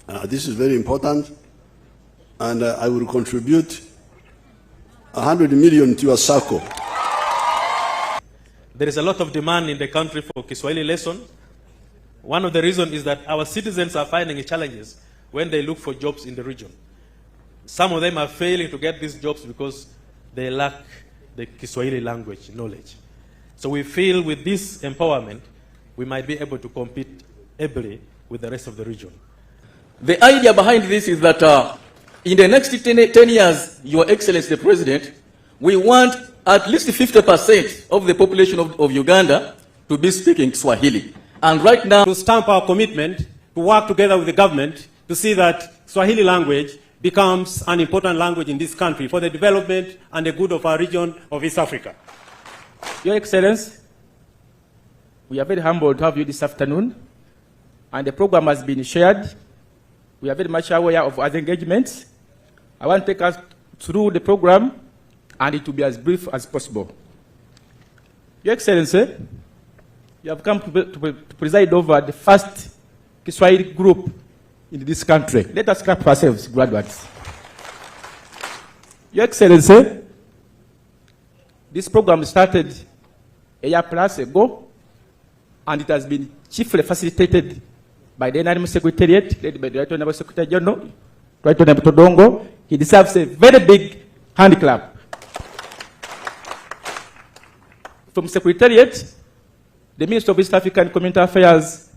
This is very important, and I will contribute 100 million to your circle. There is a lot of demand in the country for Kiswahili lesson. One of the reasons is that our citizens are finding challenges when they look for jobs in the region. Some of them are failing to get these jobs because they lack the Kiswahili language knowledge. So we feel with this empowerment, we might be able to compete ably with the rest of the region. The idea behind this is that in the next 10 years, Your Excellency the President, we want at least 50% of the population of Uganda to be speaking Swahili. And right now, to stamp our commitment to work together with the government to see that Swahili language becomes an important language in this country for the development and the good of our region of East Africa. Your Excellency, we are very humbled to have you this afternoon, and the program has been shared. We are very much aware of other engagements. I want to take us through the program, and it will be as brief as possible. Your Excellency, you have come to preside over the first Kiswahili group in this country. Let us clap for ourselves, graduates. Your Excellency, this program started a year plus ago, and it has been chiefly facilitated by the NRM Secretariat, led by the Right Honorable Secretary General, Right Honorable Todongo. He deserves a very big hand clap. From Secretariat, the Minister of East African Community Affairs,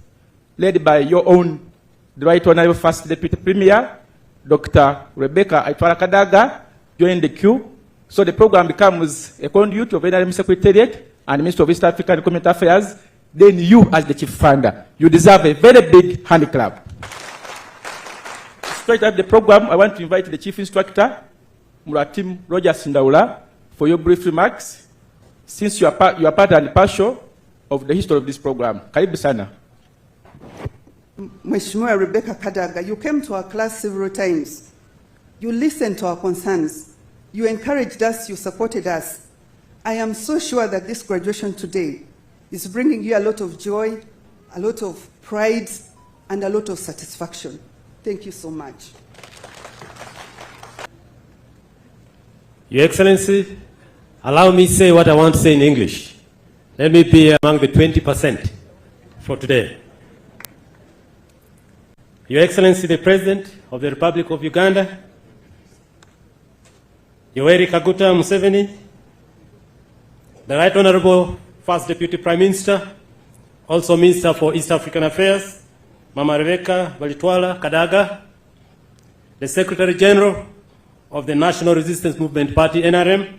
led by your own, the Right Honorable First Deputy Premier, Dr. Rebecca Aitwara Kadaga, joined the queue. So the program becomes a conduit of NRM Secretariat and Minister of East African Community Affairs. Then you, as the chief funder, you deserve a very big hand clap. To start up the program, I want to invite the chief instructor, Muratim Roger Sindaula, for your brief remarks, since you are part and parcel of the history of this program. Karibu sana. Mheshimiwa Rebecca Kadaga, you came to our class several times. You listened to our concerns. You encouraged us, you supported us. I am so sure that this graduation today is bringing you a lot of joy, a lot of pride, and a lot of satisfaction. Thank you so much. Your Excellency, allow me to say what I want to say in English. Let me be among the 20% for today. Your Excellency, the President of the Republic of Uganda, Yoweri Kaguta Museveni, the Right Honorable First Deputy Prime Minister, also Minister for East African Affairs, Mama Rebecca Balitwala Kadaga, the Secretary General of the National Resistance Movement Party, NRM,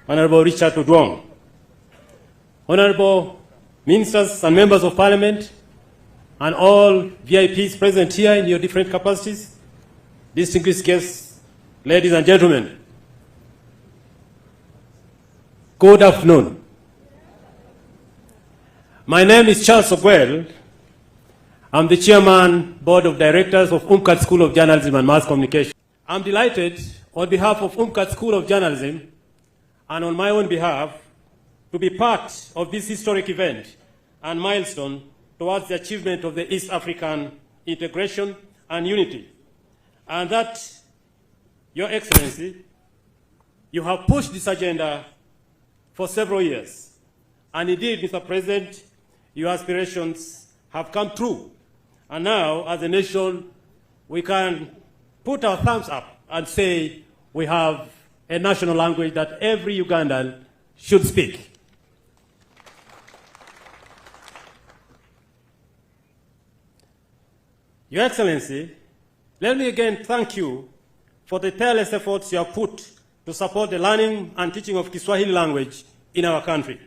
Honorable Richard Odwong, Honorable Ministers and Members of Parliament, and all VIPs present here in your different capacities, distinguished guests, ladies and gentlemen, good afternoon. My name is Charles Ogwell. I'm the Chairman, Board of Directors of UMCAT School of Journalism and Mass Communication. I'm delighted on behalf of UMCAT School of Journalism and on my own behalf to be part of this historic event and milestone towards the achievement of the East African integration and unity. And that, Your Excellency, you have pushed this agenda for several years. And indeed, Mr. President, your aspirations have come true. And now, as a nation, we can put our thumbs up and say we have a national language that every Ugandan should speak. Your Excellency, let me again thank you for the tireless efforts you have put to support the learning and teaching of Kiswahili language in our country.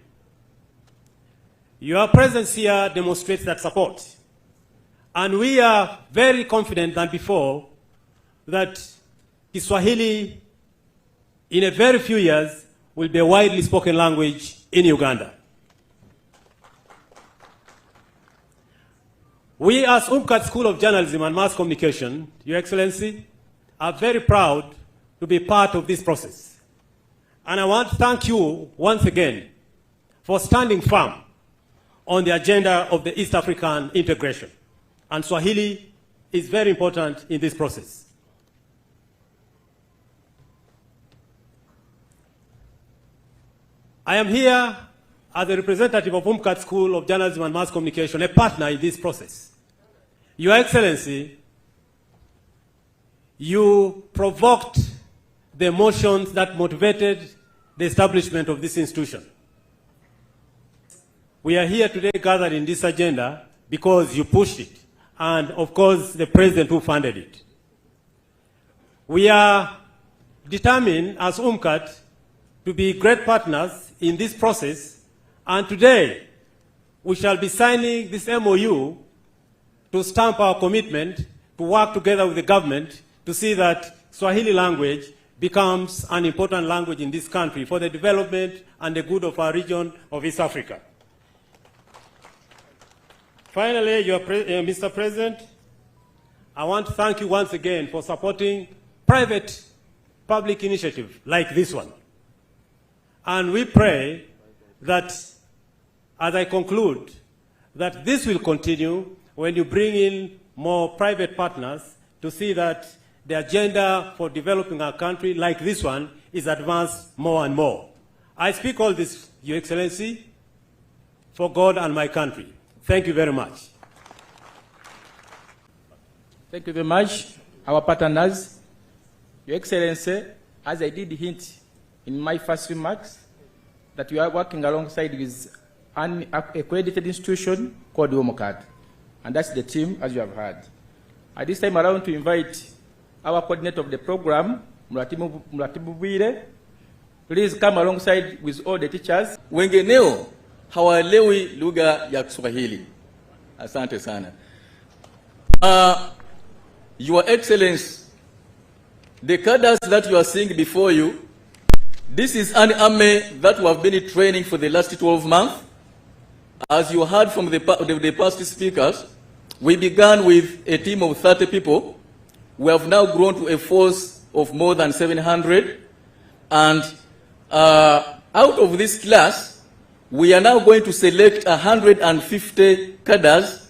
Your presence here demonstrates that support. And we are very confident than before that Kiswahili, in a very few years, will be a widely spoken language in Uganda. We as UMCAT School of Journalism and Mass Communication, Your Excellency, are very proud to be part of this process. And I want to thank you once again for standing firm on the agenda of the East African integration. And Swahili is very important in this process. I am here as a representative of UMCAT School of Journalism and Mass Communication, a partner in this process. Your Excellency, you provoked the emotions that motivated the establishment of this institution. We are here today gathered in this agenda because you pushed it, and of course the President who funded it. We are determined as UMCAT to be great partners in this process, and today we shall be signing this MOU to stamp our commitment to work together with the government to see that Swahili language becomes an important language in this country for the development and the good of our region of East Africa. Finally, Mr. President, I want to thank you once again for supporting private public initiative like this one. And we pray that, as I conclude, that this will continue when you bring in more private partners to see that the agenda for developing our country like this one is advanced more and more. I speak all this, Your Excellency, for God and my country. Thank you very much. Thank you very much, our partners. Your Excellency, as I did hint in my first remarks, that we are working alongside with an accredited institution called UMCAT. And that's the team, as you have heard. At this time around, to invite our coordinator of the program, Muratibu Bwire, please come alongside with all the teachers. Wengineo hawaelewi lugha ya Kiswahili. Asante sana. Your Excellency, the cadres that you are seeing before you, this is an army that we have been training for the last 12 months. As you heard from the past speakers, we began with a team of 30 people. We have now grown to a force of more than 700. And out of this class, we are now going to select 150 cadres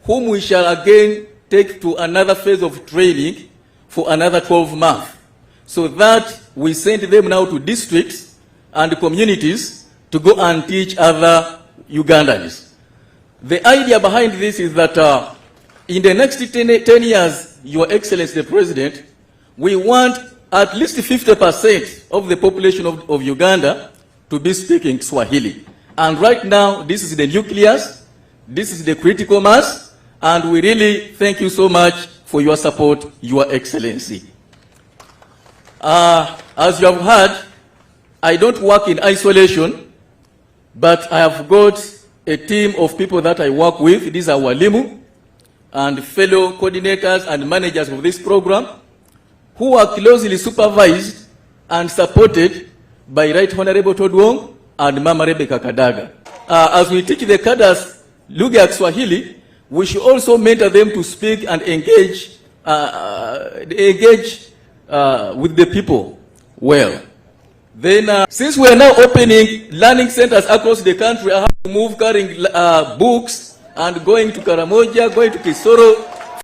whom we shall again take to another phase of training for another 12 months. So that we send them now to districts and communities to go and teach other Ugandans. The idea behind this is that in the next 10 years, Your Excellency the President, we want at least 50% of the population of Uganda to be speaking Swahili. And right now, this is the nucleus, this is the critical mass, and we really thank you so much for your support, Your Excellency. As you have heard, I don't work in isolation, but I have got a team of people that I work with. These are walimu and fellow coordinators and managers of this program who are closely supervised and supported by Right Honorable Todwong and Mama Rebecca Kadaga. As we teach the cadres lugha ya Kiswahili, we should also mentor them to speak and engage with the people well. Then, since we are now opening learning centers across the country, I have to move carrying books and going to Karamoja, going to Kisoro.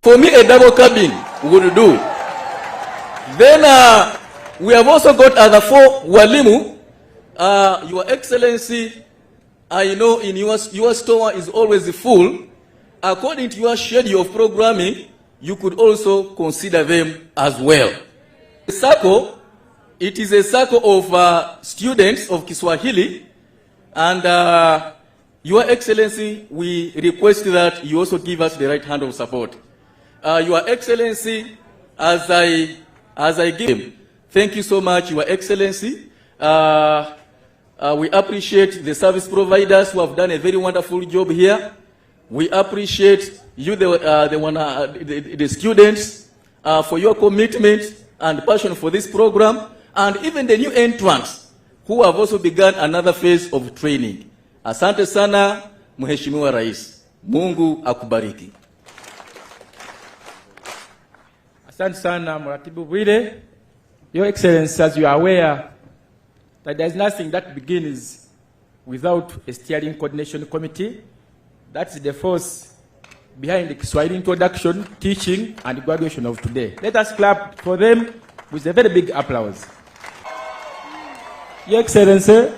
For me, a double cabin would do. Then, we have also got other 4 walimu. Your Excellency, I know in your store is always full. According to your schedule of programming, you could also consider them as well. The circle, it is a circle of students of Kiswahili, and Your Excellency, we request that you also give us the right hand of support. Your Excellency, as I give him, thank you so much, Your Excellency. We appreciate the service providers who have done a very wonderful job here. We appreciate you, the students, for your commitment and passion for this program, and even the new entrants who have also begun another phase of training. Asante sana, Mheshimiwa Rais. Mungu akubariki. Asante sana, Muratibu Bwire. Your Excellency, as you are aware, that there is nothing that begins without a steering coordination committee. That's the force behind the Kiswahili introduction, teaching, and graduation of today. Let us clap for them with a very big applause. Your Excellency,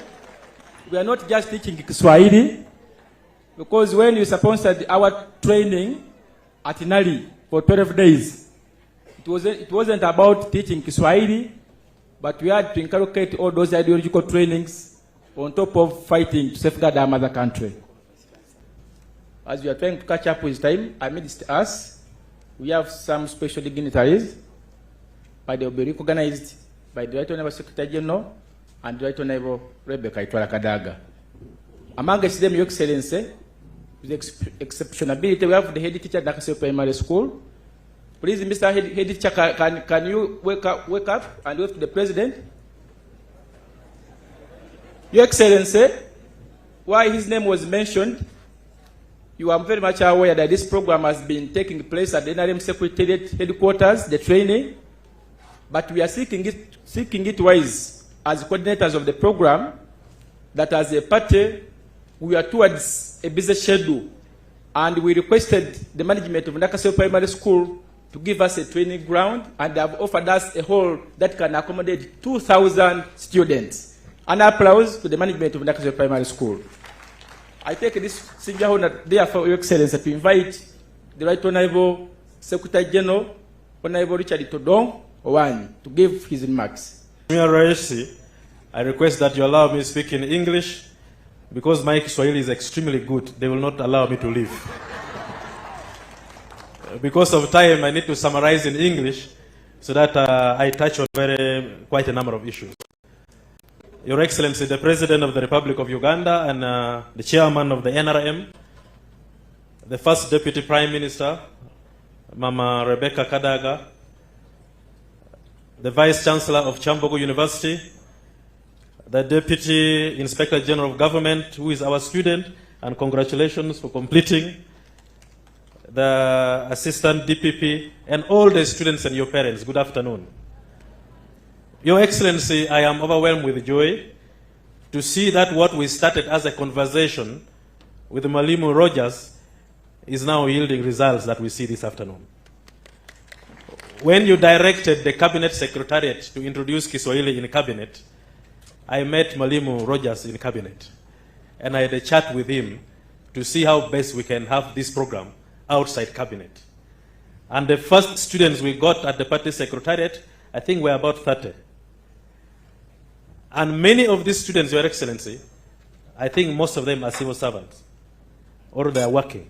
we are not just teaching Kiswahili, because when you sponsored our training at Nali for 12 days, it wasn't about teaching Kiswahili, but we had to inculcate all those ideological trainings on top of fighting to safeguard our mother country. As we are trying to catch up with time, amidst us, we have some special dignitaries, but they will be recognized by the Right Honorable Secretary General and the Right Honorable Rebecca Kadaga. Amongst them, Your Excellency, with exceptionability, we have the head teacher at Nakasio Primary School. Please, Mr. Head teacher, can you wake up and wave to the President? Your Excellency, why his name was mentioned, you are very much aware that this program has been taking place at the NRM Secretariat headquarters, the training, but we are seeking it wise as coordinators of the program that as a party, we are towards a busy schedule, and we requested the management of Nakasio Primary School to give us a training ground, and they have offered us a hall that can accommodate 2,000 students. An applause to the management of Nakasio Primary School. I take this singular honor, therefore, Your Excellency, to invite the Right Honorable Secretary General, Honorable Richard Todong Owani, to give his remarks. I request that you allow me to speak in English, because my Swahili is extremely good. They will not allow me to leave. Because of time, I need to summarize in English so that I touch on quite a number of issues. Your Excellency, the President of the Republic of Uganda and the Chairman of the NRM, the First Deputy Prime Minister, Mama Rebecca Kadaga, the Vice Chancellor of Chambogo University, the Deputy Inspector General of Government, who is our student, and congratulations for completing, the Assistant DPP, and all the students and your parents, good afternoon. Your Excellency, I am overwhelmed with joy to see that what we started as a conversation with Mwalimu Rogers is now yielding results that we see this afternoon. When you directed the Cabinet Secretariat to introduce Kiswahili in Cabinet, I met Mwalimu Rogers in Cabinet, and I had a chat with him to see how best we can have this program outside Cabinet. And the first students we got at the party secretariat, I think were about 30. And many of these students, Your Excellency, I think most of them are civil servants, or they are working.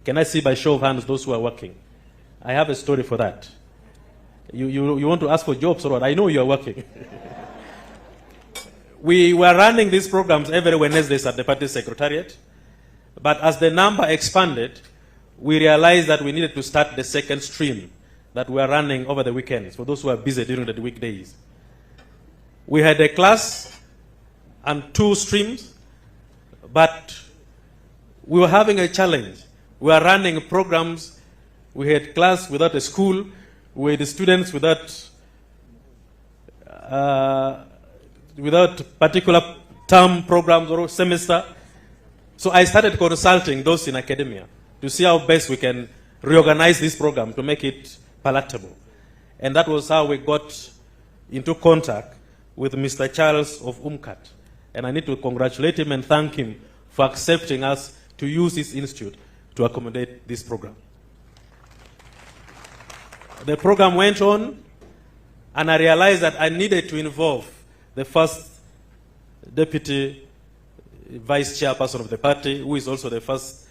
Can I see by show of hands those who are working? I have a story for that. You want to ask for jobs or what? I know you are working. We were running these programs every Wednesdays at the party secretariat, but as the number expanded, we realized that we needed to start the second stream that we are running over the weekends for those who are busy during the weekdays. We had a class and 2 streams, but we were having a challenge. We were running programs. We had class without a school. We had students without particular term programs or semester. So I started consulting those in academia to see how best we can reorganize this program to make it palatable. And that was how we got into contact with Mr. Charles of UMCAT. And I need to congratulate him and thank him for accepting us to use this institute to accommodate this program. The program went on, and I realized that I needed to involve the first deputy vice chairperson of the party, who is also the first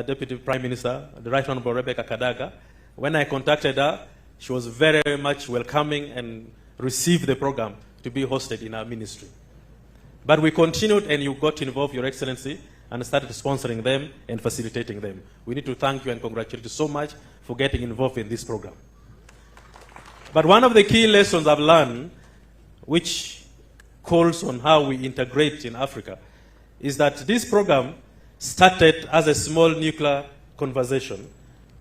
deputy prime minister, the Right Honorable Rebecca Kadaga. When I contacted her, she was very much welcoming and received the program to be hosted in our ministry. But we continued, and you got involved, Your Excellency, and started sponsoring them and facilitating them. We need to thank you and congratulate you so much for getting involved in this program. But one of the key lessons I've learned, which calls on how we integrate in Africa, is that this program started as a small nuclear conversation,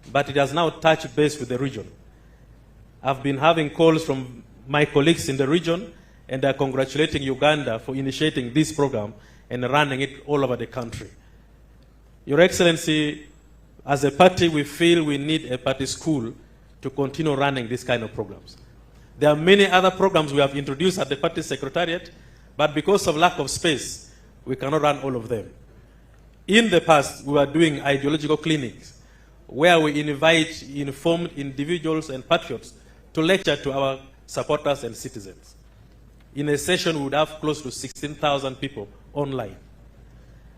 but it has now touched base with the region. I've been having calls from my colleagues in the region, and they're congratulating Uganda for initiating this program and running it all over the country. Your Excellency, as a party, we feel we need a party school to continue running this kind of programs. There are many other programs we have introduced at the party secretariat, but because of lack of space, we cannot run all of them. In the past, we were doing ideological clinics where we invite informed individuals and patriots to lecture to our supporters and citizens. In a session, we would have close to 16,000 people online.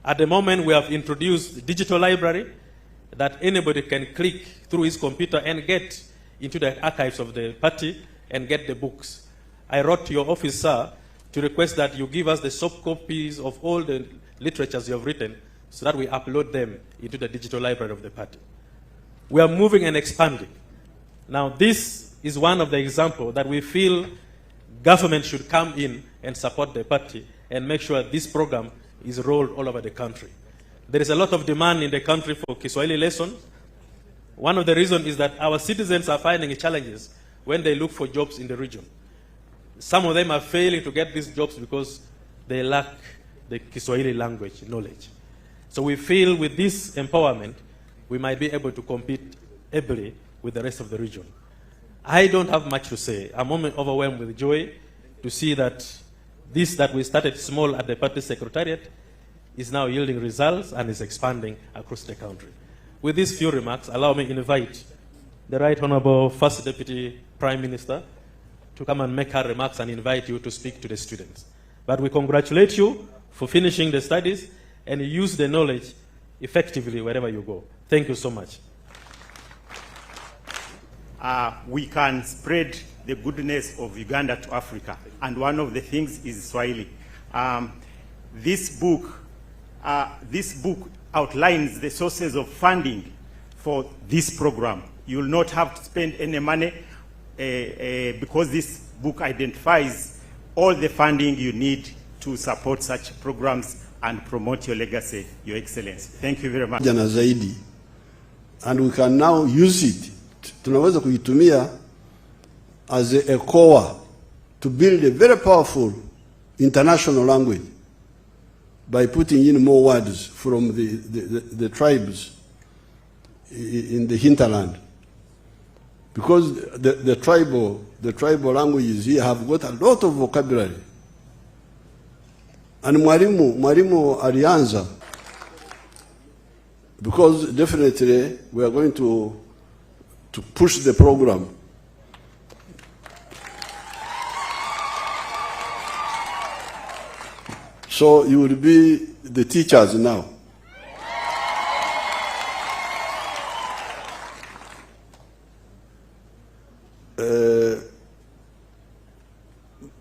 At the moment, we have introduced a digital library that anybody can click through his computer and get into the archives of the party and get the books. I wrote to your office, sir, to request that you give us the soft copies of all the literatures you have written so that we upload them into the digital library of the party. We are moving and expanding. Now, this is one of the examples that we feel government should come in and support the party and make sure this program is rolled all over the country. There is a lot of demand in the country for Kiswahili lessons. One of the reasons is that our citizens are finding challenges when they look for jobs in the region. Some of them are failing to get these jobs because they lack the Kiswahili language knowledge. So we feel with this empowerment, we might be able to compete ably with the rest of the region. I don't have much to say. I'm overwhelmed with joy to see that this that we started small at the party secretariat is now yielding results and is expanding across the country. With these few remarks, allow me to invite the Right Honorable First Deputy Prime Minister to come and make her remarks and invite you to speak to the students. But we congratulate you for finishing the studies and use the knowledge effectively wherever you go. Thank you so much. We can spread the goodness of Uganda to Africa, and one of the things is Swahili. This book outlines the sources of funding for this program. You will not have to spend any money because this book identifies all the funding you need to support such programs and promote your legacy, Your Excellency. Thank you very much. Jana zaidi, and we can now use it. Tunaweza kuitumia as a core to build a very powerful international language by putting in more words from the tribes in the hinterland. Because the tribal languages here have got a lot of vocabulary. And mwalimu alianza, because definitely we are going to push the program. So you will be the teachers now.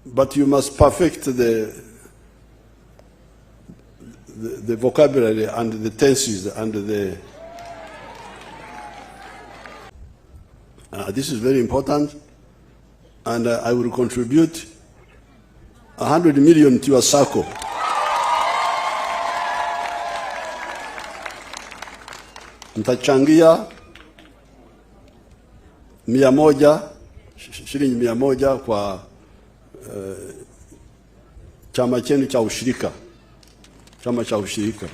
But you must perfect the vocabulary and the tenses and the... this is very important, and I will contribute 100 million to your circle. Mtachangia 100, shilingi 100 kwa chama chenu cha ushirika, chama cha ushirika.